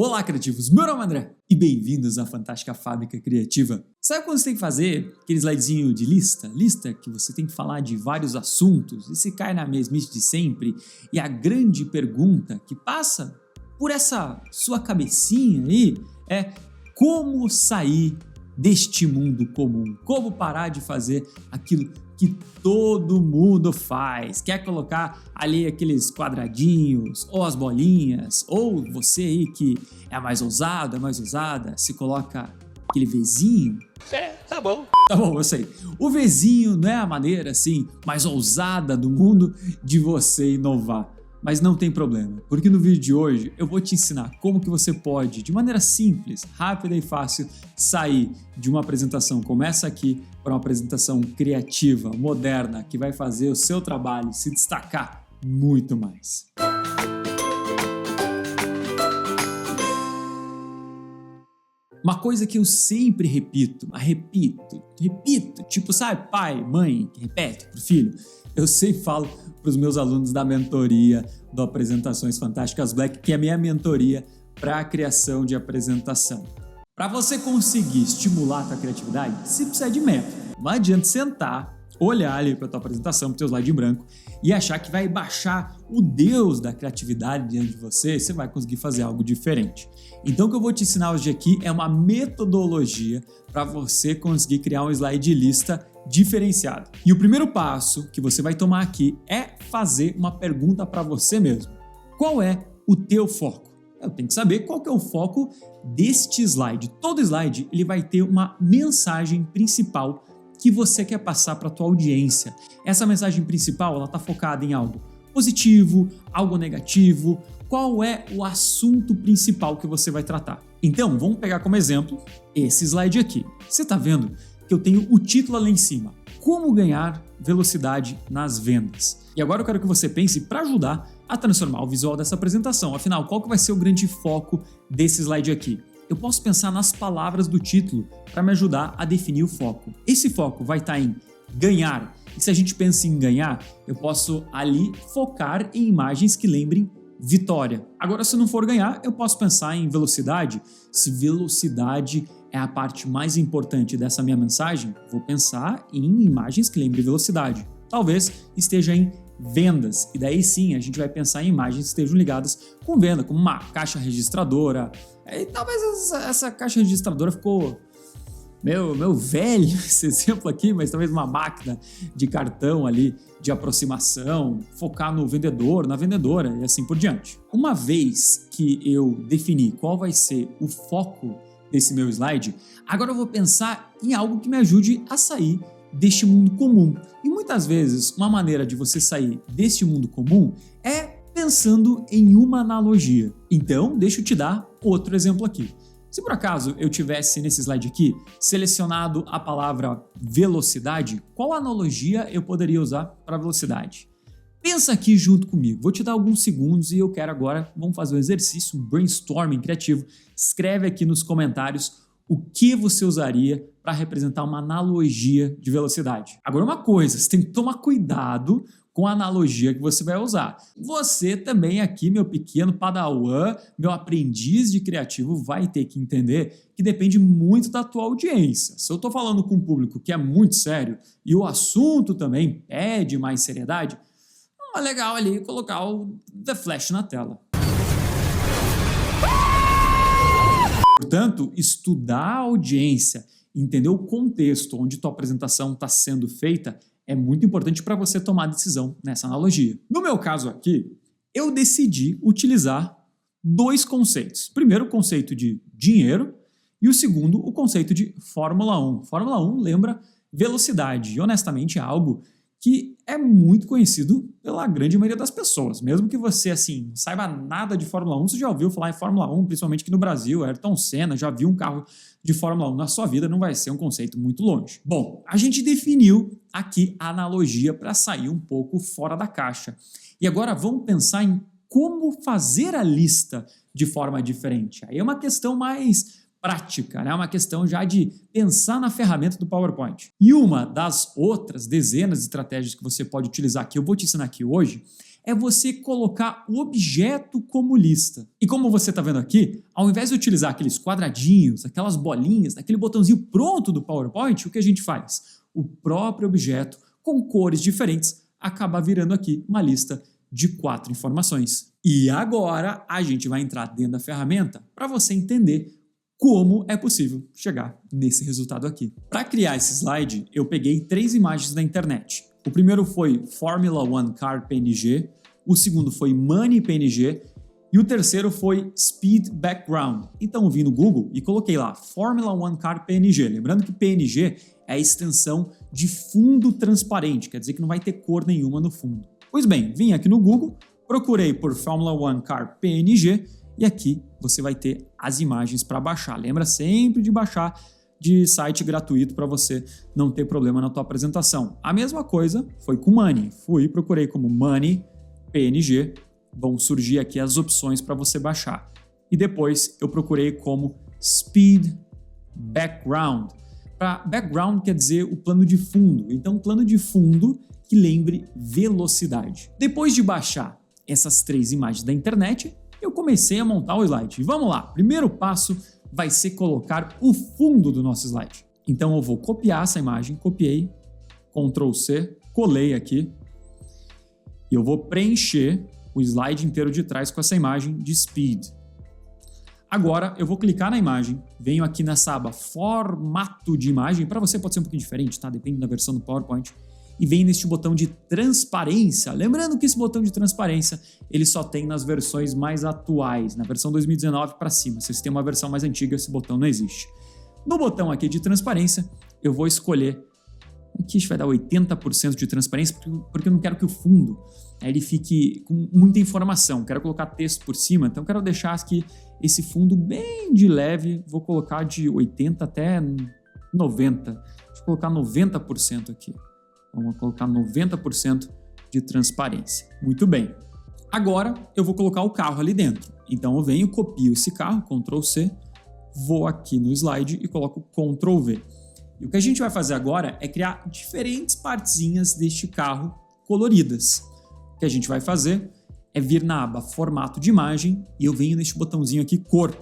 Olá, criativos! Meu nome é André e bem-vindos à Fantástica Fábrica Criativa. Sabe quando você tem que fazer aquele slidezinho de lista? Lista que você tem que falar de vários assuntos e se cai na mesmice de sempre. E a grande pergunta que passa por essa sua cabecinha aí é como sair deste mundo comum? Como parar de fazer aquilo que todo mundo faz? Quer colocar ali aqueles quadradinhos ou as bolinhas, ou você aí que é mais ousado, é mais ousada, se coloca aquele Vzinho? Tá bom. Tá bom, eu sei. O Vzinho não é a maneira assim mais ousada do mundo de você inovar. Mas não tem problema, porque no vídeo de hoje eu vou te ensinar como que você pode, de maneira simples, rápida e fácil, sair de uma apresentação como essa aqui para uma apresentação criativa, moderna, que vai fazer o seu trabalho se destacar muito mais. Uma coisa que eu sempre repito, tipo, sabe, pai, mãe, que repete pro filho, eu sempre falo para os meus alunos da mentoria do Apresentações Fantásticas Black, que é a minha mentoria para a criação de apresentação. Para você conseguir estimular a tua criatividade, você precisa de método. Não adianta sentar, olhar ali para a tua apresentação, para o teu slide em branco e achar que vai baixar o Deus da criatividade diante de você, você vai conseguir fazer algo diferente. Então o que eu vou te ensinar hoje aqui é uma metodologia para você conseguir criar um slide lista diferenciado. E o primeiro passo que você vai tomar aqui é fazer uma pergunta para você mesmo. Qual é o teu foco? Eu tenho que saber qual que é o foco deste slide. Todo slide ele vai ter uma mensagem principal que você quer passar para a tua audiência. Essa mensagem principal ela está focada em algo positivo, algo negativo. Qual é o assunto principal que você vai tratar? Então, vamos pegar como exemplo esse slide aqui. Você está vendo que eu tenho o título ali em cima, como ganhar velocidade nas vendas. E agora eu quero que você pense para ajudar a transformar o visual dessa apresentação. Afinal, qual que vai ser o grande foco desse slide aqui? Eu posso pensar nas palavras do título para me ajudar a definir o foco. Esse foco vai estar em ganhar. E se a gente pensa em ganhar, eu posso ali focar em imagens que lembrem vitória. Agora, se não for ganhar, eu posso pensar em velocidade. Se velocidade é a parte mais importante dessa minha mensagem, vou pensar em imagens que lembrem velocidade. Talvez esteja em vendas, e daí sim a gente vai pensar em imagens que estejam ligadas com venda, como uma caixa registradora. E talvez essa caixa registradora ficou meu velho esse exemplo aqui, mas talvez uma máquina de cartão ali de aproximação, focar no vendedor, na vendedora e assim por diante. Uma vez que eu defini qual vai ser o foco desse meu slide, agora eu vou pensar em algo que me ajude a sair deste mundo comum. E muitas vezes uma maneira de você sair deste mundo comum é pensando em uma analogia. Então, deixa eu te dar outro exemplo aqui. Se por acaso eu tivesse nesse slide aqui selecionado a palavra velocidade, qual analogia eu poderia usar para velocidade? Pensa aqui junto comigo, vou te dar alguns segundos e eu quero agora, vamos fazer um exercício, um brainstorming criativo. Escreve aqui nos comentários o que você usaria para representar uma analogia de velocidade. Agora uma coisa, você tem que tomar cuidado com a analogia que você vai usar. Você também aqui, meu pequeno padawan, meu aprendiz de criativo, vai ter que entender que depende muito da tua audiência. Se eu estou falando com um público que é muito sério e o assunto também pede mais seriedade, não é legal ali colocar o The Flash na tela. Portanto, estudar a audiência, entender o contexto onde tua apresentação está sendo feita é muito importante para você tomar decisão nessa analogia. No meu caso aqui, eu decidi utilizar dois conceitos. Primeiro, o conceito de dinheiro e o segundo, o conceito de Fórmula 1. Fórmula 1 lembra velocidade e, honestamente, é algo que é muito conhecido pela grande maioria das pessoas. Mesmo que você, assim, não saiba nada de Fórmula 1, você já ouviu falar em Fórmula 1, principalmente aqui no Brasil, Ayrton Senna, já viu um carro de Fórmula 1 na sua vida, não vai ser um conceito muito longe. Bom, a gente definiu aqui a analogia para sair um pouco fora da caixa. E agora vamos pensar em como fazer a lista de forma diferente. Aí é uma questão mais prática, né? Uma questão já de pensar na ferramenta do PowerPoint. E uma das outras dezenas de estratégias que você pode utilizar que eu vou te ensinar aqui hoje é você colocar o objeto como lista. E como você está vendo aqui, ao invés de utilizar aqueles quadradinhos, aquelas bolinhas, aquele botãozinho pronto do PowerPoint, o que a gente faz? O próprio objeto, com cores diferentes, acaba virando aqui uma lista de 4 informações. E agora a gente vai entrar dentro da ferramenta para você entender como é possível chegar nesse resultado aqui. Para criar esse slide, eu peguei 3 imagens da internet. O primeiro foi Formula One Car PNG, o segundo foi Money PNG e o terceiro foi Speed Background. Então eu vim no Google e coloquei lá Formula One Car PNG. Lembrando que PNG é a extensão de fundo transparente, quer dizer que não vai ter cor nenhuma no fundo. Pois bem, vim aqui no Google, procurei por Formula One Car PNG e aqui você vai ter as imagens para baixar. Lembra sempre de baixar de site gratuito para você não ter problema na tua apresentação. A mesma coisa foi com Money. Procurei como Money PNG, vão surgir aqui as opções para você baixar. E depois eu procurei como Speed Background. Background quer dizer o plano de fundo. Então, plano de fundo que lembre velocidade. Depois de baixar essas 3 imagens da internet, eu comecei a montar o slide. E vamos lá, primeiro passo vai ser colocar o fundo do nosso slide. Então eu vou copiar essa imagem, copiei, Ctrl C, colei aqui, e eu vou preencher o slide inteiro de trás com essa imagem de Speed. Agora eu vou clicar na imagem, venho aqui nessa aba Formato de Imagem, para você pode ser um pouquinho diferente, tá? Depende da versão do PowerPoint. E vem neste botão de transparência. Lembrando que esse botão de transparência ele só tem nas versões mais atuais, na versão 2019 para cima. Se você tem uma versão mais antiga, esse botão não existe. No botão aqui de transparência, eu vou escolher, aqui a gente vai dar 80% de transparência, porque eu não quero que o fundo ele fique com muita informação. Quero colocar texto por cima, então quero deixar aqui esse fundo bem de leve, vou colocar de 80% até 90%. Deixa eu colocar 90% aqui. Vamos colocar 90% de transparência. Muito bem. Agora eu vou colocar o carro ali dentro. Então eu venho, copio esse carro, Ctrl C, vou aqui no slide e coloco Ctrl V. E o que a gente vai fazer agora é criar diferentes partezinhas deste carro coloridas. O que a gente vai fazer é vir na aba Formato de Imagem e eu venho neste botãozinho aqui, Cor.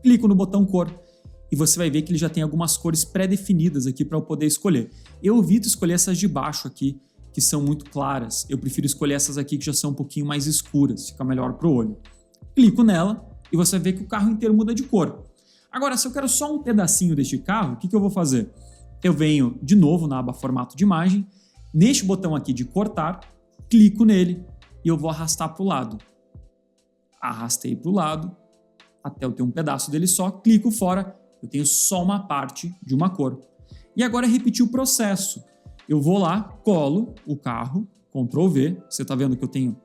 Clico no botão Cor. E você vai ver que ele já tem algumas cores pré-definidas aqui para eu poder escolher. Eu evito escolher essas de baixo aqui, que são muito claras. Eu prefiro escolher essas aqui que já são um pouquinho mais escuras, fica melhor para o olho. Clico nela e você vai ver que o carro inteiro muda de cor. Agora, se eu quero só um pedacinho deste carro, o que eu vou fazer? Eu venho de novo na aba Formato de Imagem, neste botão aqui de Cortar, clico nele e eu vou arrastar para o lado. Arrastei para o lado, até eu ter um pedaço dele só, clico fora, eu tenho só uma parte de uma cor. E agora é repetir o processo. Eu vou lá, colo o carro, Ctrl V, você está vendo que eu tenho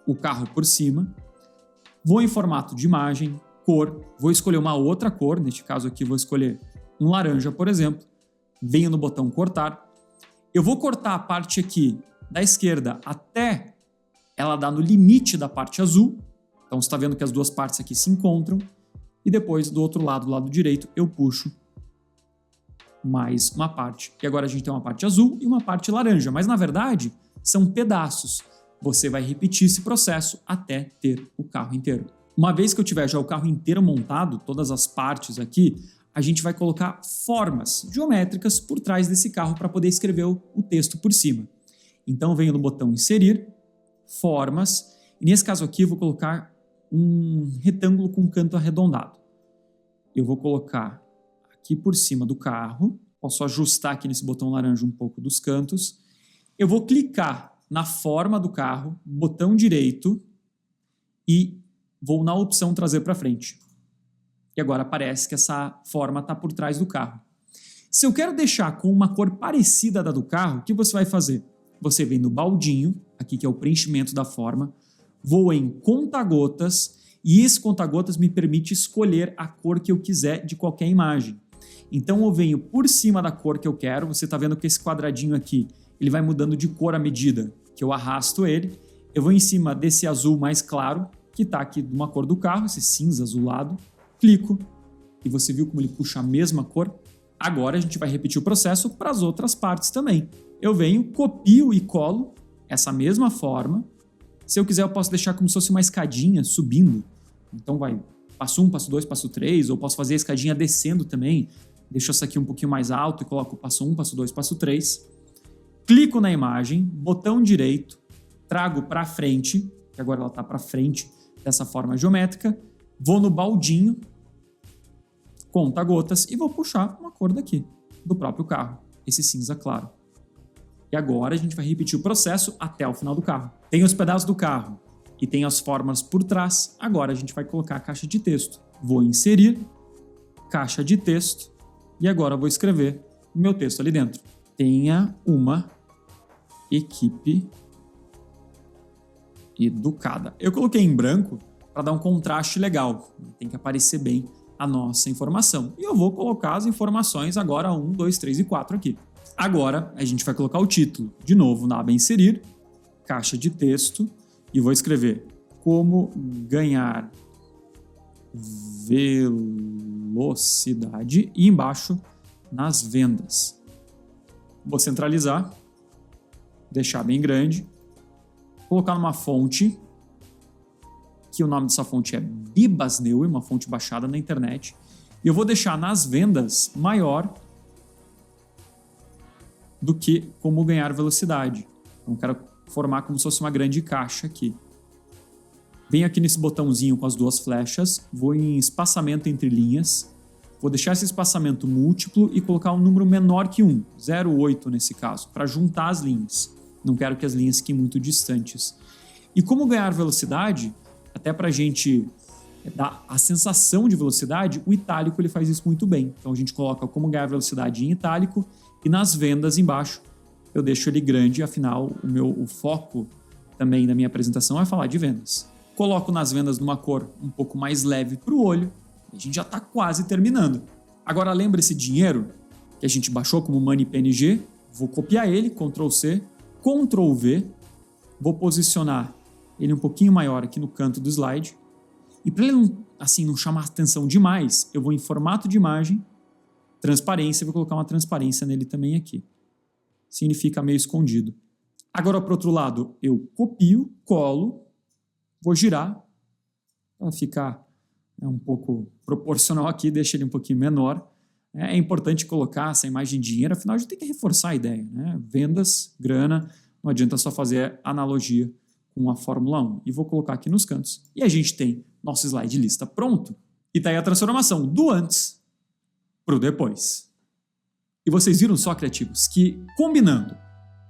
o carro por cima, vou em formato de imagem, cor, vou escolher uma outra cor, neste caso aqui vou escolher um laranja, por exemplo, venho no botão cortar, eu vou cortar a parte aqui da esquerda até ela dar no limite da parte azul, então você está vendo que as duas partes aqui se encontram, e depois do outro lado, do lado direito, eu puxo mais uma parte. E agora a gente tem uma parte azul e uma parte laranja, mas na verdade são pedaços. Você vai repetir esse processo até ter o carro inteiro. Uma vez que eu tiver já o carro inteiro montado, todas as partes aqui, a gente vai colocar formas geométricas por trás desse carro para poder escrever o texto por cima. Então eu venho no botão Inserir, Formas, e nesse caso aqui eu vou colocar um retângulo com canto arredondado. Eu vou colocar aqui por cima do carro, posso ajustar aqui nesse botão laranja um pouco dos cantos. Eu vou clicar na forma do carro, botão direito, e vou na opção trazer para frente. E agora aparece que essa forma está por trás do carro. Se eu quero deixar com uma cor parecida da do carro, o que você vai fazer? Você vem no baldinho, aqui que é o preenchimento da forma, vou em conta-gotas e esse conta-gotas me permite escolher a cor que eu quiser de qualquer imagem. Então eu venho por cima da cor que eu quero, você está vendo que esse quadradinho aqui, ele vai mudando de cor à medida que eu arrasto ele. Eu vou em cima desse azul mais claro, que está aqui de uma cor do carro, esse cinza azulado, clico e você viu como ele puxa a mesma cor? Agora a gente vai repetir o processo para as outras partes também. Eu venho, copio e colo essa mesma forma, Se eu quiser, eu posso deixar como se fosse uma escadinha subindo. Então vai passo 1, passo 2, passo 3, ou posso fazer a escadinha descendo também. Deixo essa aqui um pouquinho mais alto e coloco passo 1, passo 2, passo 3. Clico na imagem, botão direito, trago para frente, que agora ela está para frente dessa forma geométrica. Vou no baldinho, conta-gotas, e vou puxar uma cor daqui, do próprio carro, esse cinza claro. E agora a gente vai repetir o processo até o final do carro. Tem os pedaços do carro e tem as formas por trás. Agora a gente vai colocar a caixa de texto. Vou inserir, caixa de texto, e agora eu vou escrever o meu texto ali dentro. Tenha uma equipe educada. Eu coloquei em branco para dar um contraste legal. Tem que aparecer bem a nossa informação. E eu vou colocar as informações agora 1, 2, 3 e 4 aqui. Agora a gente vai colocar o título. De novo, na aba inserir, caixa de texto, e vou escrever como ganhar velocidade e embaixo nas vendas. Vou centralizar, deixar bem grande, colocar numa fonte, que o nome dessa fonte é Bibasneue, uma fonte baixada na internet, e eu vou deixar nas vendas maior do que como ganhar velocidade. Então, quero formar como se fosse uma grande caixa aqui. Venho aqui nesse botãozinho com as duas flechas, vou em espaçamento entre linhas, vou deixar esse espaçamento múltiplo e colocar um número menor que 1, 0,8 nesse caso, para juntar as linhas. Não quero que as linhas fiquem muito distantes. E como ganhar velocidade, até para a gente dar a sensação de velocidade, o itálico ele faz isso muito bem. Então a gente coloca como ganhar velocidade em itálico e nas vendas embaixo eu deixo ele grande, afinal o foco também da minha apresentação é falar de vendas. Coloco nas vendas numa cor um pouco mais leve para o olho e a gente já está quase terminando. Agora lembra esse dinheiro que a gente baixou como MoneyPNG? Vou copiar ele, Ctrl+C, Ctrl+V, vou posicionar ele um pouquinho maior aqui no canto do slide. E para ele não chamar atenção demais, eu vou em formato de imagem, transparência, vou colocar uma transparência nele também aqui. Significa meio escondido. Agora, para o outro lado, eu copio, colo, vou girar, para ficar um pouco proporcional aqui, deixa ele um pouquinho menor. É importante colocar essa imagem de dinheiro, afinal a gente tem que reforçar a ideia, né? Vendas, grana, não adianta só fazer analogia com a Fórmula 1. E vou colocar aqui nos cantos. E a gente tem nosso slide lista pronto. E tá aí a transformação do antes para o depois. E vocês viram só, criativos, que combinando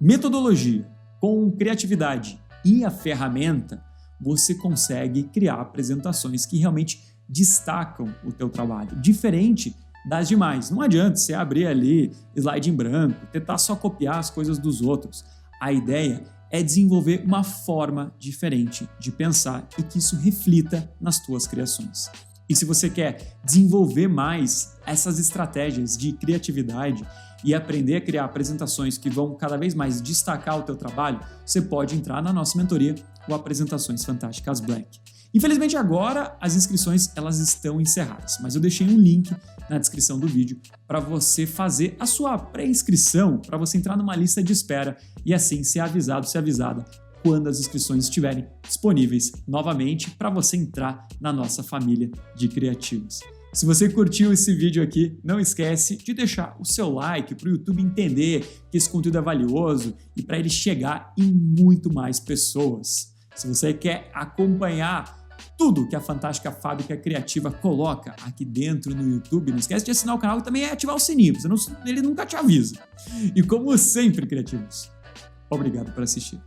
metodologia com criatividade e a ferramenta, você consegue criar apresentações que realmente destacam o teu trabalho, diferente das demais. Não adianta você abrir ali slide em branco, tentar só copiar as coisas dos outros. A ideia é desenvolver uma forma diferente de pensar e que isso reflita nas tuas criações. E se você quer desenvolver mais essas estratégias de criatividade e aprender a criar apresentações que vão cada vez mais destacar o teu trabalho, você pode entrar na nossa mentoria, o Apresentações Fantásticas Black. Infelizmente agora as inscrições elas estão encerradas, mas eu deixei um link na descrição do vídeo para você fazer a sua pré-inscrição, para você entrar numa lista de espera e assim ser avisado, ser avisada quando as inscrições estiverem disponíveis novamente para você entrar na nossa família de criativos. Se você curtiu esse vídeo aqui, não esquece de deixar o seu like para o YouTube entender que esse conteúdo é valioso e para ele chegar em muito mais pessoas. Se você quer acompanhar tudo que a Fantástica Fábrica Criativa coloca aqui dentro no YouTube, não esquece de assinar o canal e também ativar o sininho, ele nunca te avisa. E como sempre, criativos, obrigado por assistir.